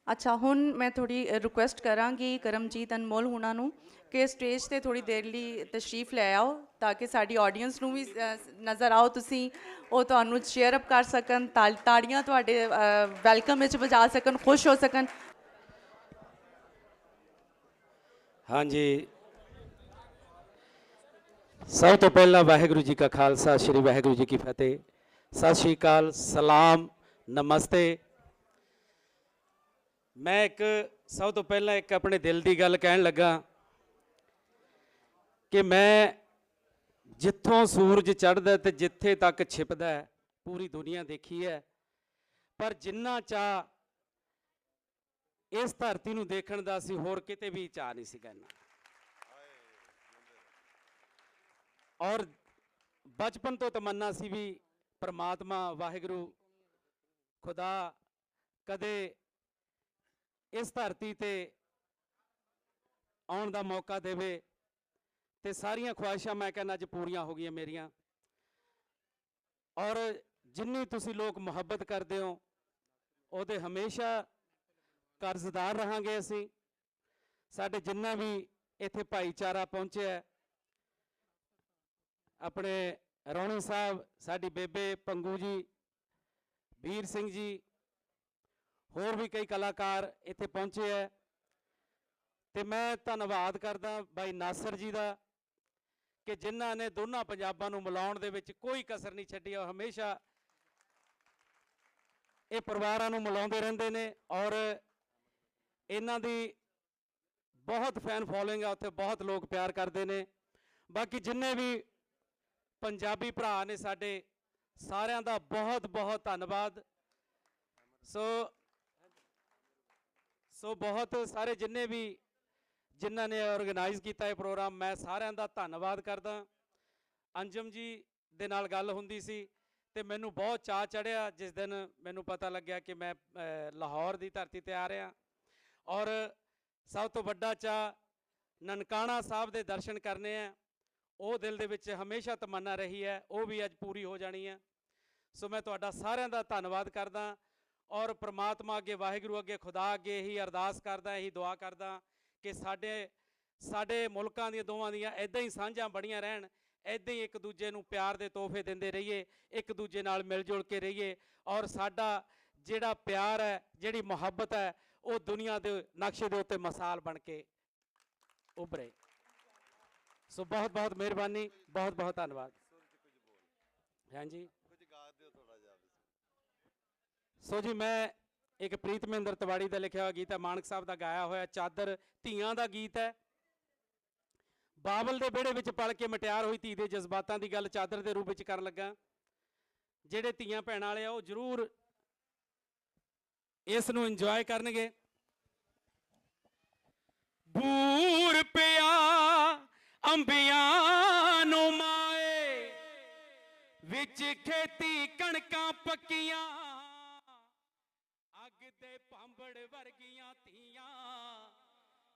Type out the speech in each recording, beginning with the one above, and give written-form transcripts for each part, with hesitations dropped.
अच्छा हुण मैं थोड़ी रिक्वेस्ट करांगी करमजीत अनमोल हुणां नूं कि स्टेज ते थोड़ी देर ਲਈ तशरीफ ਲੈ ਆਓ ਤਾਂ ਕਿ ਸਾਡੀ ਆਡੀਅנס ਨੂੰ ਵੀ ਨਜ਼ਰ ਆਓ ਤੁਸੀਂ ਉਹ ਤੁਹਾਨੂੰ ਸ਼ੇਅਰ ਅਪ ਕਰ ਸਕਣ ਤਾੜੀਆਂ ਤੁਹਾਡੇ ਵੈਲਕਮ ਵਿੱਚ ਵਜਾ ਸਕਣ ਖੁਸ਼ ਹੋ ਸਕਣ। ਹਾਂਜੀ ਸਭ ਤੋਂ ਪਹਿਲਾਂ ਵਾਹਿਗੁਰੂ ਜੀ ਕਾ ਖਾਲਸਾ ਸ਼੍ਰੀ ਵਾਹਿਗੁਰੂ ਜੀ ਕੀ ਫਤਿਹ। ਸਤਿ ਸ਼੍ਰੀ ਅਕਾਲ, ਸਲਾਮ, ਨਮਸਤੇ। मैं एक सब तो पहला एक अपने दिल की गल कहन लगा कि मैं जिथों सूरज चढ़दा ते जिथे तक छिपदा है पूरी दुनिया देखी है, पर जिन्ना चाह इस धरती नूं देखण दा सी होर किते भी चाह नहीं सी करना। और बचपन तो तमन्ना सी भी परमात्मा वाहिगुरू खुदा कदे इस धरती ते आउण दा मौका देवे ते सारियां ख्वाहिशां मैं कहना अज पूरियां हो गई मेरियां। और जिन्नी तुसी लोग मुहब्बत करते हो उहदे हमेशा कर्जदार रहांगे असीं। साडे जिन्ना भी इत्थे भाईचारा पहुंचे अपने रौणी साहब, साडी बेबे पंगू जी, वीर सिंह जी, होर भी कई कलाकार इत्थे पहुंचे है ते मैं धन्नवाद करदा भाई नासर जी दा कि जिन्हां ने दोनों पंजाबां नूं मिलाउण दे विच कोई कसर नहीं छड्डी और हमेशा ये परिवारां नूं मिलाउंदे रहिंदे ने। और इन्हां दी बहुत फैन फॉलोइंग है, उत्थे बहुत लोग प्यार करते हैं। बाकी जिन्ने भी पंजाबी भरा ने साडे सारियां दा बहुत बहुत धन्नवाद। सो बहुत सारे जिन्ने भी जिन्हां ने ऑर्गेनाइज किया प्रोग्राम मैं सारियां दा धन्नवाद करदा। अंजम जी दे नाल गल हुंदी सी ते मैनू बहुत चाह चढ़िया जिस दिन मैनू पता लग्या कि मैं लाहौर की धरती ते आ रहा। और सब तो वड्डा चाह ननकाना साहब दे दर्शन करने हैं, वो दिल दे विच हमेशा तमन्ना रही है, वो भी अज पूरी हो जानी है। सो मैं तुहाडा सारियां दा धन्नवाद करदा और परमात्मा अगे वाहिगुरू अगे खुदा अगे यही अरदास करदा, यही दुआ करदा कि साडे मुल्कां दी दोवां दियां इदां ही सांझां बड़ियां रहन, इदां ही एक दूजे नूं प्यार दे तोहफे दिंदे रहिए, एक दूजे नाल मिल जुल के रहिए और साडा जिहड़ा प्यार है, जिहड़ी मुहब्बत है, वो दुनिया दे नक्शे दे उत्ते मिसाल बन के उभरे। सो बहुत बहुत मेहरबानी, बहुत बहुत धन्नवाद। हाँ जी सो जी मैं एक प्रीत महेंद्र तिवाड़ी का लिखा हुआ गीत है, मानक साहब का गाया हुआ चादर धीआं का गीत है। बाबल के बेड़े विच पल के मटियार हुई धी के जज्बातों की गल चादर के रूप में कर लगा। जेडे धीआं भैणां वाले वो जरूर इस नूं इंजॉय करनगे। बूर पिया अंबियां नूं माए विच खेती कणकां पक्कियां दे पांबड़ वर्गियां धीआं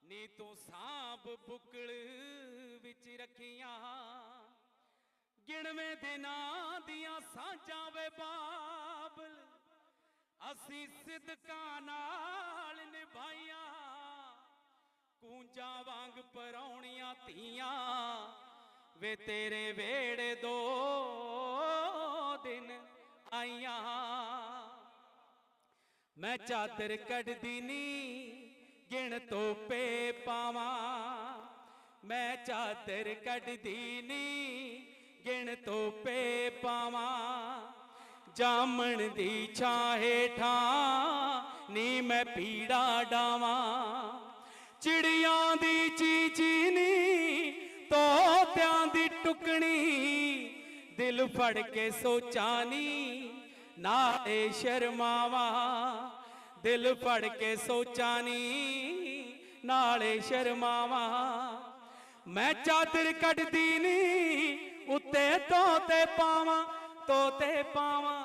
नी तू सांभ बुकल विच रखियां। गिणवे दिनां दियां सांझां वे बाबल असी सिदकां नाल निभाइयां। कूंजां वांग परौणियां धीआं वे तेरे वेड़े दो दिन आईयां। मैं चादर कढ़दी नी गिण तोपे पावां, मैं चादर कढ़दी नी गिण तोपे पावां। जामण दी छां हेठां नी मैं पीड़ा डावां। चिड़ियां दी चीची नी तोत्यां दी टुकनी दिल फड़ के सोचां नी नाले शर्मावा। दिल फड़ के सोचानी नाले शर्मावा। मैं चादर कढ़दी नी उत्ते तोते पावां, तोते पावां,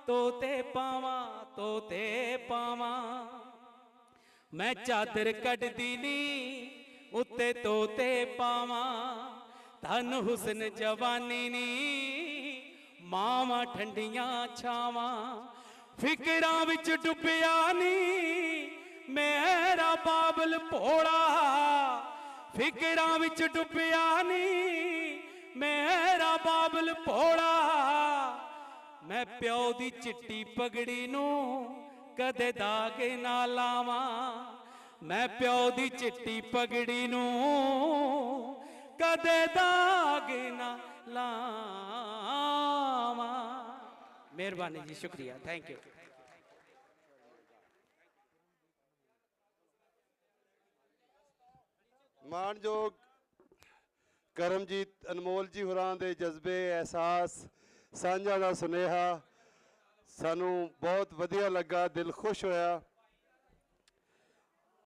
तोते पावां, तोते पावां। मैं चादर कढ़दी नी उत्ते तोते पावां। धन हुसन जवानी नी मावां ठंडियां छावां। फिकरां विच डुबिया नी ਬਾਬਲ ਭੋਲਾ ਫਿਕਰਾਂ ਵਿੱਚ ਡੁੱਬਿਆ ਨੀ, ਮੇਰਾ ਬਾਬਲ ਭੋਲਾ। ਮੈਂ ਪਿਓ ਦੀ ਚਿੱਟੀ ਪਗੜੀ ਨੂੰ ਕਦੇ ਦਾਗ ਨਾ ਲਾਵਾਂ, ਮੈਂ ਪਿਓ ਦੀ ਚਿੱਟੀ ਪਗੜੀ ਨੂੰ ਕਦੇ ਦਾਗ ਨਾ ਲਾਵਾਂ। ਮਿਹਰਬਾਨੀ ਜੀ, ਸ਼ੁਕਰੀਆ, ਥੈਂਕ ਯੂ। ਮਾਣਯੋਗ ਕਰਮਜੀਤ ਅਨਮੋਲ ਜੀ ਹੋਰਾਂ ਦੇ ਜਜ਼ਬੇ, ਅਹਿਸਾਸ ਸਾਂਝਾ ਦਾ ਸੁਨੇਹਾ ਸਾਨੂੰ ਬਹੁਤ ਵਧੀਆ ਲੱਗਾ, ਦਿਲ ਖੁਸ਼ ਹੋਇਆ।